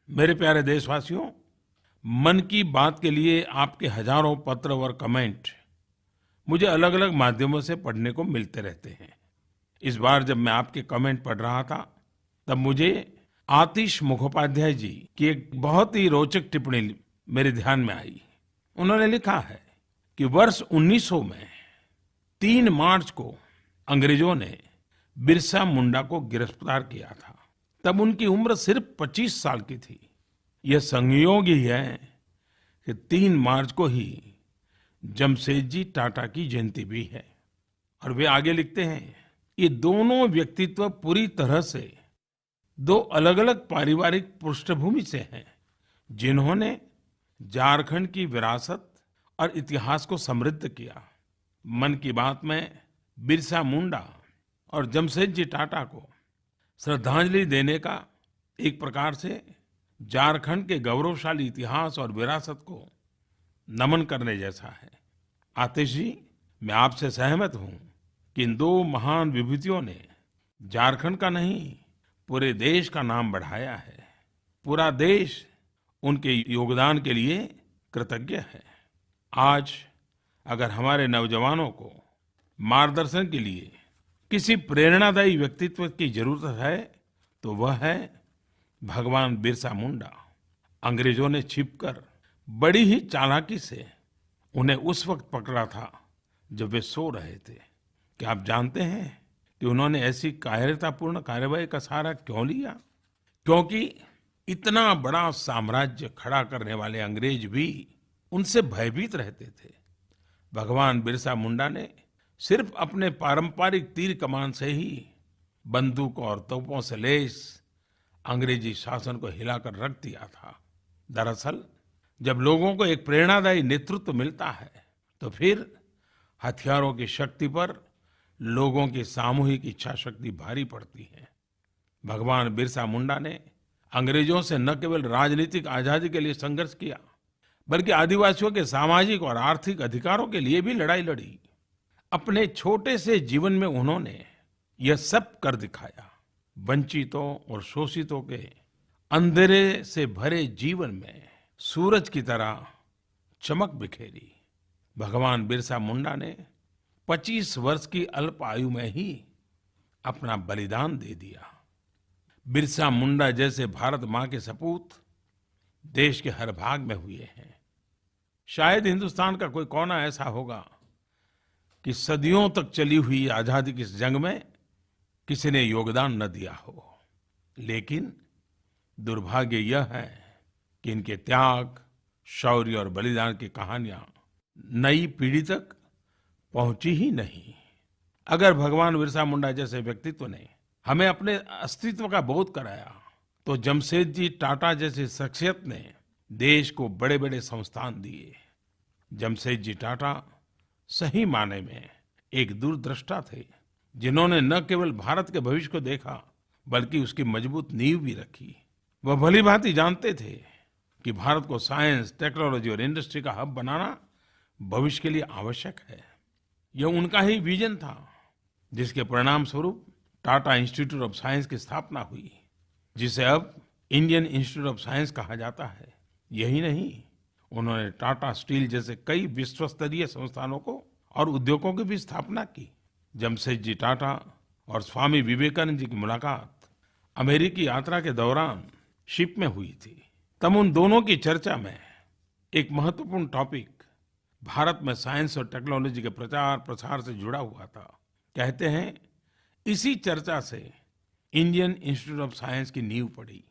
मेरे प्यारे देशवासियों, मन की बात के लिए आपके हजारों पत्र और कमेंट मुझे अलग अलग माध्यमों से पढ़ने को मिलते रहते हैं। इस बार जब मैं आपके कमेंट पढ़ रहा था, तब मुझे आतिश मुखोपाध्याय जी की एक बहुत ही रोचक टिप्पणी मेरे ध्यान में आई। उन्होंने लिखा है कि वर्ष 1900 में 3 मार्च को अंग्रेजों ने बिरसा मुंडा को गिरफ्तार किया था। तब उनकी उम्र सिर्फ 25 साल की थी। यह संयोग ही है कि 3 मार्च को ही जमशेदजी टाटा की जयंती भी है। और वे आगे लिखते हैं, ये दोनों व्यक्तित्व पूरी तरह से 2 अलग अलग पारिवारिक पृष्ठभूमि से हैं, जिन्होंने झारखंड की विरासत और इतिहास को समृद्ध किया। मन की बात में बिरसा मुंडा और जमशेदजी टाटा को श्रद्धांजलि देने का एक प्रकार से झारखंड के गौरवशाली इतिहास और विरासत को नमन करने जैसा है। आतिश जी, मैं आपसे सहमत हूं कि इन 2 महान विभूतियों ने झारखंड का नहीं, पूरे देश का नाम बढ़ाया है। पूरा देश उनके योगदान के लिए कृतज्ञ है। आज अगर हमारे नौजवानों को मार्गदर्शन के लिए किसी प्रेरणादायी व्यक्तित्व की जरूरत है, तो वह है भगवान बिरसा मुंडा। अंग्रेजों ने छिपकर बड़ी ही चालाकी से उन्हें उस वक्त पकड़ा था जब वे सो रहे थे। क्या आप जानते हैं कि उन्होंने ऐसी कायरतापूर्ण कार्रवाई का सहारा क्यों लिया? क्योंकि इतना बड़ा साम्राज्य खड़ा करने वाले अंग्रेज भी उनसे भयभीत रहते थे। भगवान बिरसा मुंडा ने सिर्फ अपने पारंपरिक तीर कमान से ही बंदूक और तोपों से लैस अंग्रेजी शासन को हिलाकर रख दिया था। दरअसल जब लोगों को एक प्रेरणादायी नेतृत्व मिलता है, तो फिर हथियारों की शक्ति पर लोगों की सामूहिक इच्छा शक्ति भारी पड़ती है। भगवान बिरसा मुंडा ने अंग्रेजों से न केवल राजनीतिक आजादी के लिए संघर्ष किया, बल्कि आदिवासियों के सामाजिक और आर्थिक अधिकारों के लिए भी लड़ाई लड़ी। अपने छोटे से जीवन में उन्होंने यह सब कर दिखाया। वंचितों और शोषितों के अंधेरे से भरे जीवन में सूरज की तरह चमक बिखेरी। भगवान बिरसा मुंडा ने 25 वर्ष की अल्प आयु में ही अपना बलिदान दे दिया। बिरसा मुंडा जैसे भारत माँ के सपूत देश के हर भाग में हुए हैं। शायद हिंदुस्तान का कोई कोना ऐसा होगा कि सदियों तक चली हुई आजादी की इस जंग में किसी ने योगदान न दिया हो। लेकिन दुर्भाग्य यह है कि इनके त्याग, शौर्य और बलिदान की कहानियां नई पीढ़ी तक पहुंची ही नहीं। अगर भगवान बिरसा मुंडा जैसे व्यक्तित्व ने हमें अपने अस्तित्व का बोध कराया, तो जमशेदजी टाटा जैसी शख्सियत ने देश को बड़े बड़े संस्थान दिए। जमशेदजी टाटा सही माने में एक दूरदृष्टा थे, जिन्होंने न केवल भारत के भविष्य को देखा, बल्कि उसकी मजबूत नींव भी रखी। वह भली भांति जानते थे कि भारत को साइंस, टेक्नोलॉजी और इंडस्ट्री का हब बनाना भविष्य के लिए आवश्यक है। यह उनका ही विजन था, जिसके परिणाम स्वरूप टाटा इंस्टीट्यूट ऑफ साइंस की स्थापना हुई, जिसे अब इंडियन इंस्टीट्यूट ऑफ साइंस कहा जाता है। यही नहीं, उन्होंने टाटा स्टील जैसे कई विश्वस्तरीय संस्थानों को और उद्योगों की भी स्थापना की। जमशेदजी टाटा और स्वामी विवेकानंद जी की मुलाकात अमेरिकी यात्रा के दौरान शिप में हुई थी। तब उन दोनों की चर्चा में एक महत्वपूर्ण टॉपिक भारत में साइंस और टेक्नोलॉजी के प्रचार प्रसार से जुड़ा हुआ था। कहते हैं, इसी चर्चा से इंडियन इंस्टीट्यूट ऑफ साइंस की नींव पड़ी।